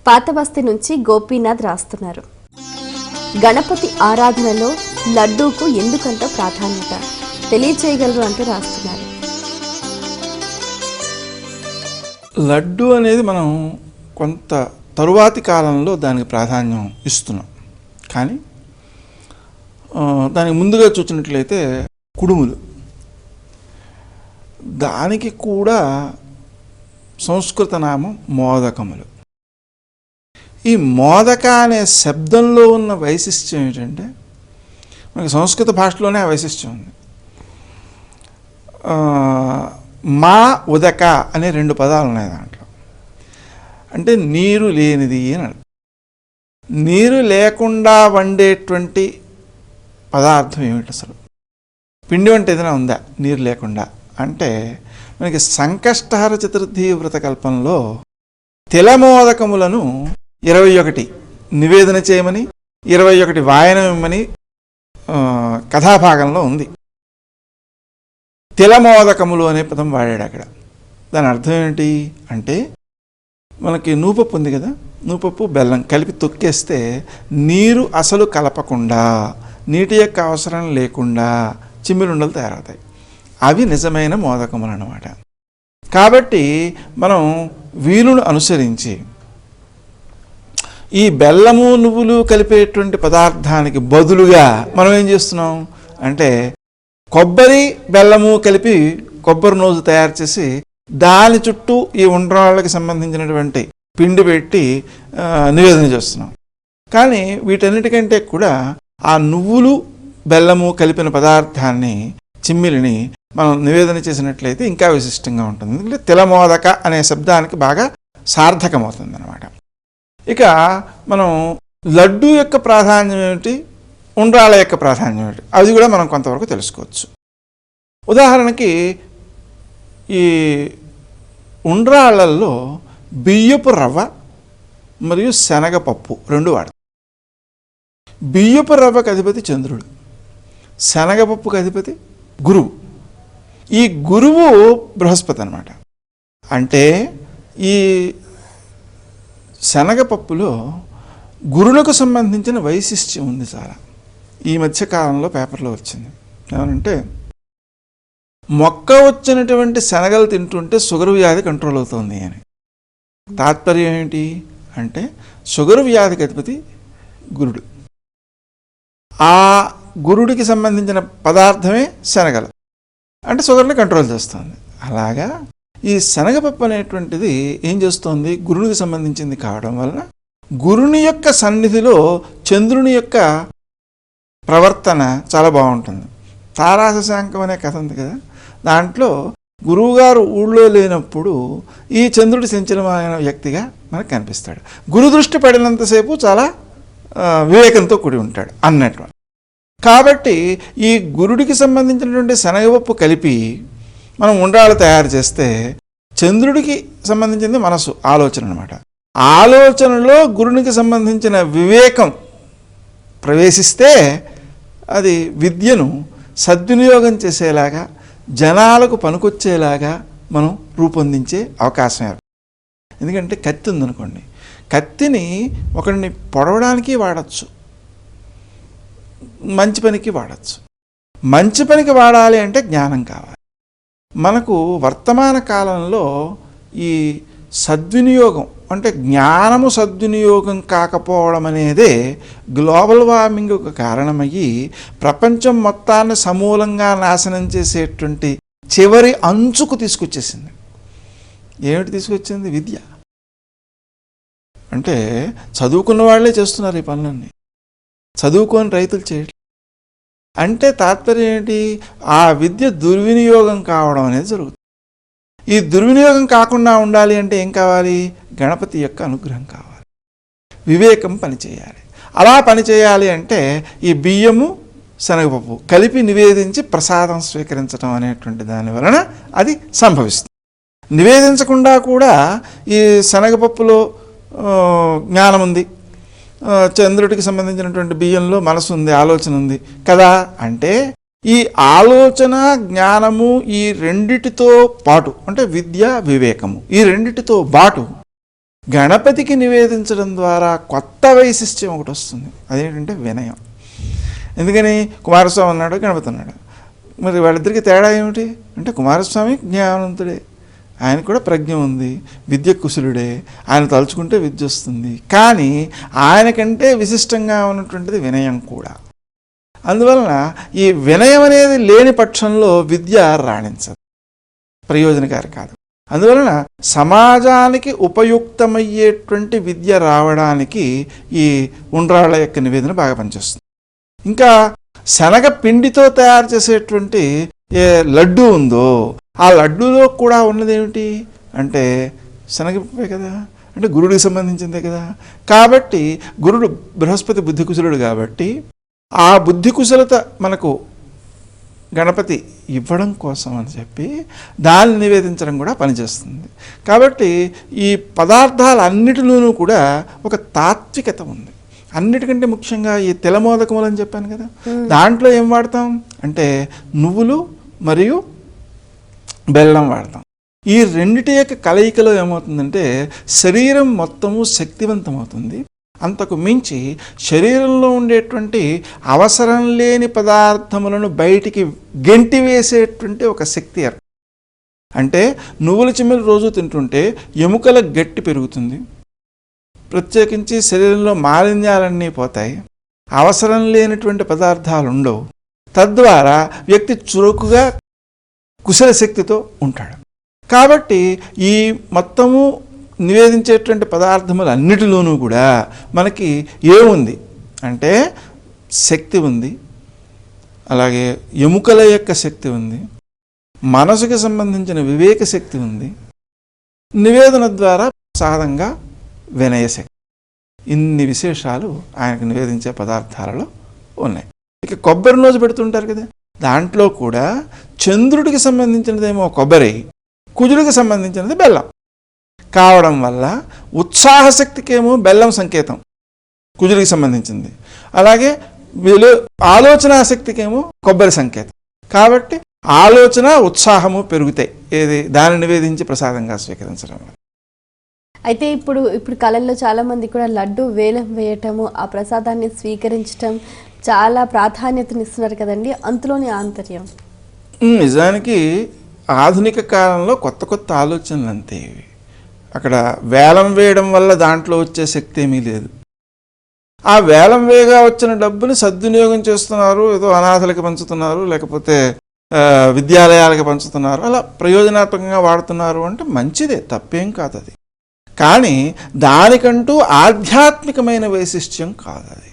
పాతబస్తీ నుంచి గోపీనాథ్ రాస్తున్నారు. గణపతి ఆరాధనలో లడ్డూకు ఎందుకంత ప్రాధాన్యత తెలియచేయగలరు అంటూ రాస్తున్నారు. లడ్డు అనేది మనం కొంత తరువాతి కాలంలో దానికి ప్రాధాన్యం ఇస్తున్నాం. కానీ దానికి ముందుగా చూసినట్లయితే కుడుములు, దానికి కూడా సంస్కృత నామం మోదకములు. ఈ మోదక అనే శబ్దంలో ఉన్న వైశిష్ట్యం ఏంటంటే, మనకి సంస్కృత భాషలోనే ఆ వైశిష్ట్యం ఉంది. మా ఉదక అనే 2 పదాలు ఉన్నాయి దాంట్లో. అంటే నీరు లేనిది అని అర్థం. నీరు లేకుండా వండేటువంటి పదార్థం ఏమిటి అసలు? పిండి వంట ఏదైనా ఉందా నీరు లేకుండా? అంటే మనకి సంకష్టహర చతుర్థి వ్రతకల్పంలో తిలమోదకములను 21 నివేదన చేయమని, 21 వాయనం ఇమ్మని కథాభాగంలో ఉంది. తిలమోదకములు అనే పదం వాడాడు అక్కడ. దాని అర్థం ఏంటి అంటే, మనకి నూపప్పు ఉంది కదా, నూపప్పు బెల్లం కలిపి తొక్కేస్తే నీరు అసలు కలపకుండా, నీటి యొక్క అవసరం లేకుండా చిమ్మిలుండలు తయారవుతాయి. అవి నిజమైన మోదకములు అన్నమాట. కాబట్టి మనం వీలును అనుసరించి ఈ బెల్లము నువ్వులు కలిపేటువంటి పదార్థానికి బదులుగా మనం ఏం చేస్తున్నాం అంటే, కొబ్బరి బెల్లము కలిపి కొబ్బరి నూజు తయారు చేసి దాని చుట్టూ ఈ ఉండ్రాళ్ళకి సంబంధించినటువంటి పిండి పెట్టి నివేదన చేస్తున్నాం. కానీ వీటన్నిటికంటే కూడా ఆ నువ్వులు బెల్లము కలిపిన పదార్థాన్ని, చిమ్మిలిని మనం నివేదన చేసినట్లయితే ఇంకా విశిష్టంగా ఉంటుంది. ఎందుకంటే తిలమోదక అనే శబ్దానికి బాగా సార్థకమవుతుంది అన్నమాట. ఇక మనం లడ్డు యొక్క ప్రాధాన్యం ఏమిటి, ఉండ్రాళ్ళ యొక్క ప్రాధాన్యం ఏమిటి, అది కూడా మనం కొంతవరకు తెలుసుకోవచ్చు. ఉదాహరణకి ఈ ఉండ్రాళ్ళల్లో బియ్యపు రవ్వ మరియు శనగపప్పు 2 వాడతాం. బియ్యపు రవ్వకు అధిపతి చంద్రుడు, శనగపప్పుకు అధిపతి గురువు. ఈ గురువు బృహస్పతి అన్నమాట. అంటే ఈ శనగపప్పులో గురువులకు సంబంధించిన వైశిష్ట్యం ఉంది చాలా. ఈ మధ్యకాలంలో పేపర్లో వచ్చింది ఏమనంటే, మొక్క వచ్చినటువంటి శనగలు తింటుంటే షుగర్ వ్యాధి కంట్రోల్ అవుతుంది అని. తాత్పర్యం ఏంటి అంటే, షుగర్ వ్యాధికి అధిపతి గురుడు. ఆ గురుడికి సంబంధించిన పదార్థమే శనగలు, అంటే షుగర్ని కంట్రోల్ చేస్తుంది. అలాగా ఈ శనగపప్పు అనేటువంటిది ఏం చేస్తుంది, గురునికి సంబంధించింది కావడం వలన గురుని యొక్క సన్నిధిలో చంద్రుని యొక్క ప్రవర్తన చాలా బాగుంటుంది. తారాశశాంకం అనే కథ ఉంది కదా, దాంట్లో గురువుగారు ఊళ్ళో లేనప్పుడు ఈ చంద్రుడి సంచలనమైన వ్యక్తిగా మనకు కనిపిస్తాడు. గురు దృష్టి పడినంతసేపు చాలా వివేకంతో కూడి ఉంటాడు అన్నట్టు. కాబట్టి ఈ గురుడికి సంబంధించినటువంటి శనగపప్పు కలిపి మనం ఉండ్రాళ్ళు తయారు చేస్తే, చంద్రుడికి సంబంధించింది మనసు, ఆలోచన అన్నమాట. ఆలోచనలో గురునికి సంబంధించిన వివేకం ప్రవేశిస్తే అది విద్యను సద్వినియోగం చేసేలాగా, జనాలకు పనికొచ్చేలాగా మనం రూపొందించే అవకాశం ఏర్పడుతుంది. ఎందుకంటే కత్తి ఉందనుకోండి, కత్తిని ఒకరిని పొడవడానికి వాడచ్చు, మంచి పనికి వాడచ్చు. మంచి పనికి వాడాలి అంటే జ్ఞానం కావాలి. మనకు వర్తమాన కాలంలో ఈ సద్వినియోగం అంటే జ్ఞానము సద్వినియోగం కాకపోవడం అనేదే గ్లోబల్ వార్మింగ్ ఒక కారణమయ్యి ప్రపంచం మొత్తాన్ని సమూలంగా నాశనం చేసేటువంటి చివరి అంచుకు తీసుకొచ్చేసింది. ఏమిటి తీసుకొచ్చింది? విద్య. అంటే చదువుకున్న వాళ్ళే చేస్తున్నారు ఈ పనులన్నీ, చదువుకొని రైతులు చేయట్లేదు. అంటే తాత్పర్యం ఏంటి? ఆ విద్య దుర్వినియోగం కావడం అనేది జరుగుతుంది. ఈ దుర్వినియోగం కాకుండా ఉండాలి అంటే ఏం కావాలి? గణపతి యొక్క అనుగ్రహం కావాలి, వివేకం పనిచేయాలి. అలా పనిచేయాలి అంటే ఈ బియ్యము శనగపప్పు కలిపి నివేదించి ప్రసాదం స్వీకరించడం అనేటువంటి దాని వలన అది సంభవిస్తుంది. నివేదించకుండా కూడా ఈ శనగపప్పులో జ్ఞానం ఉంది, చంద్రుడికి సంబంధించినటువంటి బియ్యంలో మనసు ఉంది, ఆలోచన ఉంది కదా. అంటే ఈ ఆలోచన జ్ఞానము ఈ రెండిటితో పాటు, అంటే విద్య వివేకము, ఈ రెండిటితో పాటు గణపతికి నివేదించడం ద్వారా కొత్త వైశిష్ట్యం ఒకటి వస్తుంది. అదేంటంటే వినయం. ఎందుకని కుమారస్వామి అన్నాడు, గణపతి అన్నాడు. మరి వాళ్ళిద్దరికీ తేడా ఏమిటి అంటే కుమారస్వామి జ్ఞానవంతుడే, ఆయన కూడా ప్రజ్ఞ ఉంది, విద్య కుశలుడే, ఆయన తలుచుకుంటే విద్య వస్తుంది. కానీ ఆయనకంటే విశిష్టంగా ఉన్నటువంటిది వినయం కూడా. అందువలన ఈ వినయం అనేది లేని పక్షంలో విద్య రాణించదు, ప్రయోజనకారి కాదు. అందువలన సమాజానికి ఉపయుక్తమయ్యేటువంటి విద్య రావడానికి ఈ ఉండ్రాళ్ళ యొక్క నివేదన బాగా పనిచేస్తుంది. ఇంకా శనగ పిండితో తయారు చేసేటువంటి ఏ లడ్డు ఉందో ఆ లడ్డూలో కూడా ఉన్నది ఏమిటి అంటే శనగపే కదా, అంటే గురుడికి సంబంధించిందే కదా. కాబట్టి గురుడు బృహస్పతి బుద్ధి కుశలుడు కాబట్టి ఆ బుద్ధి కుశలత మనకు గణపతి ఇవ్వడం కోసం అని చెప్పి దాన్ని నివేదించడం కూడా పనిచేస్తుంది. కాబట్టి ఈ పదార్థాలన్నిటిలోనూ కూడా ఒక తాత్వికత ఉంది. అన్నిటికంటే ముఖ్యంగా ఈ తెలమోదకములు అని చెప్పాను కదా, దాంట్లో ఏం వాడతాం అంటే నువ్వులు మరియు బెల్లం వాడతాం. ఈ రెండిటి యొక్క కలయికలో ఏమవుతుందంటే శరీరం మొత్తము శక్తివంతమవుతుంది. అంతకు మించి శరీరంలో ఉండేటువంటి అవసరం లేని పదార్థములను బయటికి గెంటి వేసేటువంటి ఒక శక్తి అంటే నువ్వుల చిమ్మెలు రోజు తింటుంటే ఎముకల గట్టి పెరుగుతుంది, ప్రత్యేకించి శరీరంలో మాలిన్యాలన్నీ పోతాయి, అవసరం లేనటువంటి పదార్థాలు ఉండవు. తద్వారా వ్యక్తి చురుకుగా కుశల శక్తితో ఉంటాడు. కాబట్టి ఈ మొత్తము నివేదించేటువంటి పదార్థములు అన్నిటిలోనూ కూడా మనకి ఏముంది అంటే శక్తి ఉంది, అలాగే ఎముకల యొక్క శక్తి ఉంది, మనసుకి సంబంధించిన వివేక శక్తి ఉంది, నివేదన ద్వారా ప్రసాదంగా వినయశక్తి. ఇన్ని విశేషాలు ఆయనకు నివేదించే పదార్థాలలో ఉన్నాయి. ఇక కొబ్బరి నోజు పెడుతుంటారు కదా, దాంట్లో కూడా చంద్రుడికి సంబంధించినదేమో కొబ్బరి, కుజుడికి సంబంధించినది బెల్లం కావడం వల్ల ఉత్సాహశక్తికేమో బెల్లం సంకేతం కుజుడికి సంబంధించింది, అలాగే ఆలోచనా శక్తికేమో కొబ్బరి సంకేతం. కాబట్టి ఆలోచన ఉత్సాహము పెరుగుతాయి ఏది దాన్ని నివేదించి ప్రసాదంగా స్వీకరించడం. అయితే ఇప్పుడు కళల్లో చాలా మంది కూడా లడ్డు వేలం వేయటము, ఆ ప్రసాదాన్ని స్వీకరించటం చాలా ప్రాధాన్యతనిస్తున్నారు కదండి, అంతలోని ఆంతర్యం. నిజానికి ఆధునిక కాలంలో కొత్త కొత్త ఆలోచనలు అంతే ఇవి. అక్కడ వేలం వేయడం వల్ల దాంట్లో వచ్చే శక్తి ఏమీ లేదు. ఆ వేలం వేగా వచ్చిన డబ్బుని సద్వినియోగం చేస్తున్నారు, ఏదో అనాథలకు పంచుతున్నారు, లేకపోతే విద్యాలయాలకు పంచుతున్నారు, అలా ప్రయోజనాత్మకంగా వాడుతున్నారు అంటే మంచిదే, తప్పేం కాదు అది. కానీ దానికంటూ ఆధ్యాత్మికమైన వైశిష్ట్యం కాదు అది.